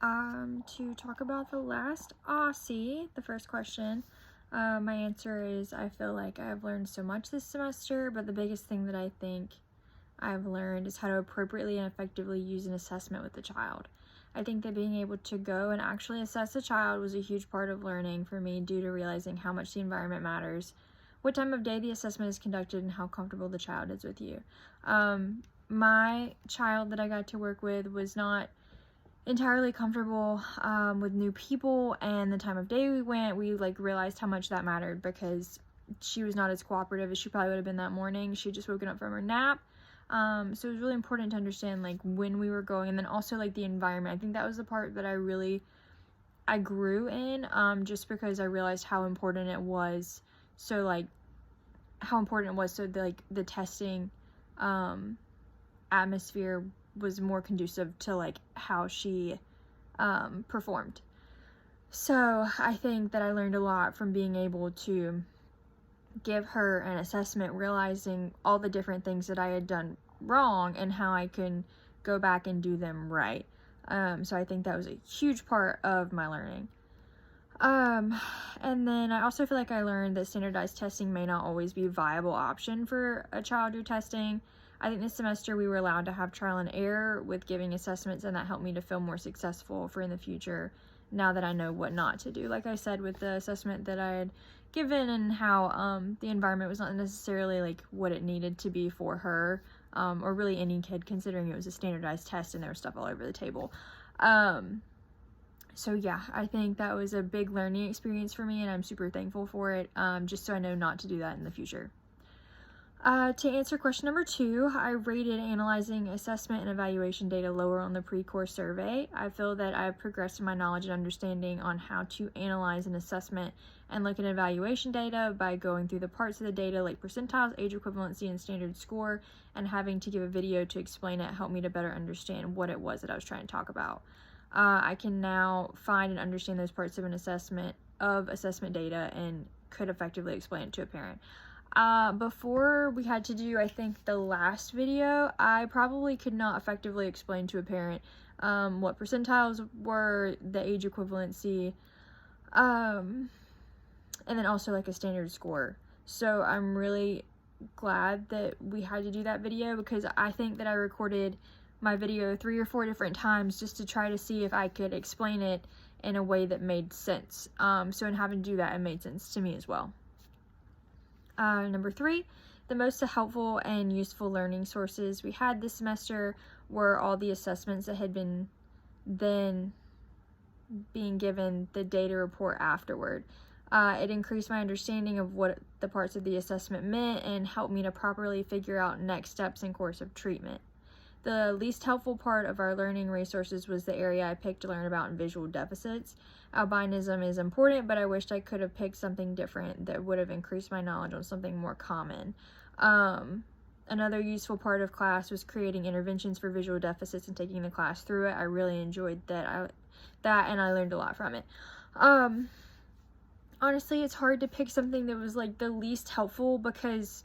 To talk about the last OSCE, the first question, my answer is I feel like I've learned so much this semester, but the biggest thing that I think I've learned is how to appropriately and effectively use an assessment with the child. I think that being able to go and actually assess a child was a huge part of learning for me due to realizing how much the environment matters, what time of day the assessment is conducted, and how comfortable the child is with you. My child that I got to work with was not entirely comfortable with new people, and the time of day we went, we realized how much that mattered because she was not as cooperative as she probably would have been that morning. She had just woken up from her nap. So it was really important to understand when we were going, and then also the environment. I think that was the part that I grew in, just because I realized how important it was. So the testing atmosphere was more conducive to how she performed. So I think that I learned a lot from being able to give her an assessment, realizing all the different things that I had done wrong and how I can go back and do them right. So I think that was a huge part of my learning. And then I also feel like I learned that standardized testing may not always be a viable option for a child you're testing. I think this semester we were allowed to have trial and error with giving assessments, and that helped me to feel more successful for in the future now that I know what not to do. Like I said, with the assessment that I had given and how the environment was not necessarily what it needed to be for her, or really any kid, considering it was a standardized test and there was stuff all over the table. So yeah, I think that was a big learning experience for me, and I'm super thankful for it, just so I know not to do that in the future. To answer question number 2, I rated analyzing assessment and evaluation data lower on the pre-course survey. I feel that I've progressed in my knowledge and understanding on how to analyze an assessment and look at evaluation data by going through the parts of the data like percentiles, age equivalency, and standard score, and having to give a video to explain it helped me to better understand what it was that I was trying to talk about. I can now find and understand those parts of an assessment data and could effectively explain it to a parent. Before we had to do, I think, the last video, I probably could not effectively explain to a parent what percentiles were, the age equivalency, and then also a standard score. So I'm really glad that we had to do that video, because I think that I recorded my video 3 or 4 different times just to try to see if I could explain it in a way that made sense. So in having to do that, it made sense to me as well. Number 3, the most helpful and useful learning sources we had this semester were all the assessments that had been then being given the data report afterward. It increased my understanding of what the parts of the assessment meant and helped me to properly figure out next steps in course of treatment. The least helpful part of our learning resources was the area I picked to learn about in visual deficits. Albinism is important, but I wished I could have picked something different that would have increased my knowledge on something more common. Another useful part of class was creating interventions for visual deficits and taking the class through it. I really enjoyed that and I learned a lot from it. Honestly, it's hard to pick something that was the least helpful, because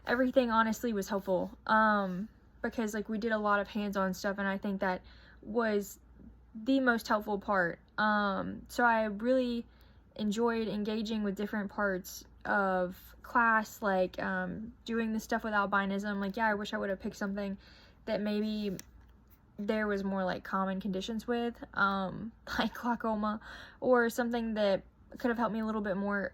everything honestly was helpful. Because we did a lot of hands-on stuff, and I think that was the most helpful part. So I really enjoyed engaging with different parts of class, doing the stuff with albinism. Yeah, I wish I would have picked something that maybe there was more common conditions with, like glaucoma, or something that could have helped me a little bit more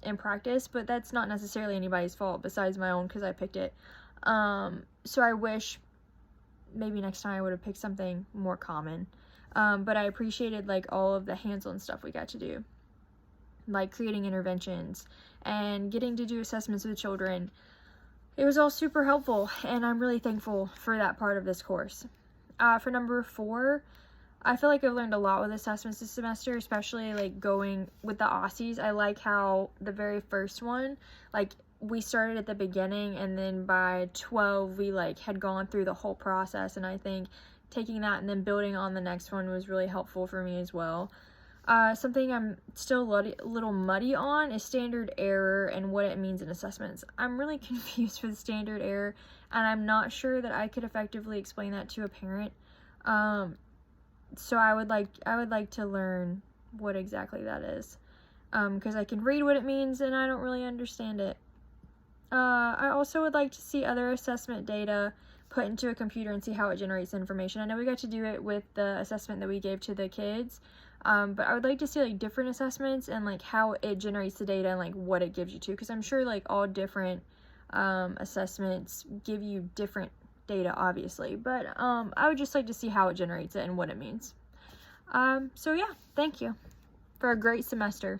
in practice, but that's not necessarily anybody's fault besides my own, because I picked it. So I wish maybe next time I would have picked something more common. But I appreciated all of the hands-on stuff we got to do, creating interventions and getting to do assessments with children. It was all super helpful, and I'm really thankful for that part of this course. For number 4, I feel like I've learned a lot with assessments this semester, especially going with the OSCEs. I like how the very first one, we started at the beginning, and then by 12 we had gone through the whole process, and I think taking that and then building on the next one was really helpful for me as well. Something I'm still a little muddy on is standard error and what it means in assessments. I'm really confused with standard error, and I'm not sure that I could effectively explain that to a parent. So I would like to learn what exactly that is, because I can read what it means and I don't really understand it. I also would like to see other assessment data put into a computer and see how it generates information. I know we got to do it with the assessment that we gave to the kids, but I would like to see like different assessments and like how it generates the data and like what it gives you to, because I'm sure like all different assessments give you different data, obviously, but I would just like to see how it generates it and what it means. So yeah, thank you for a great semester.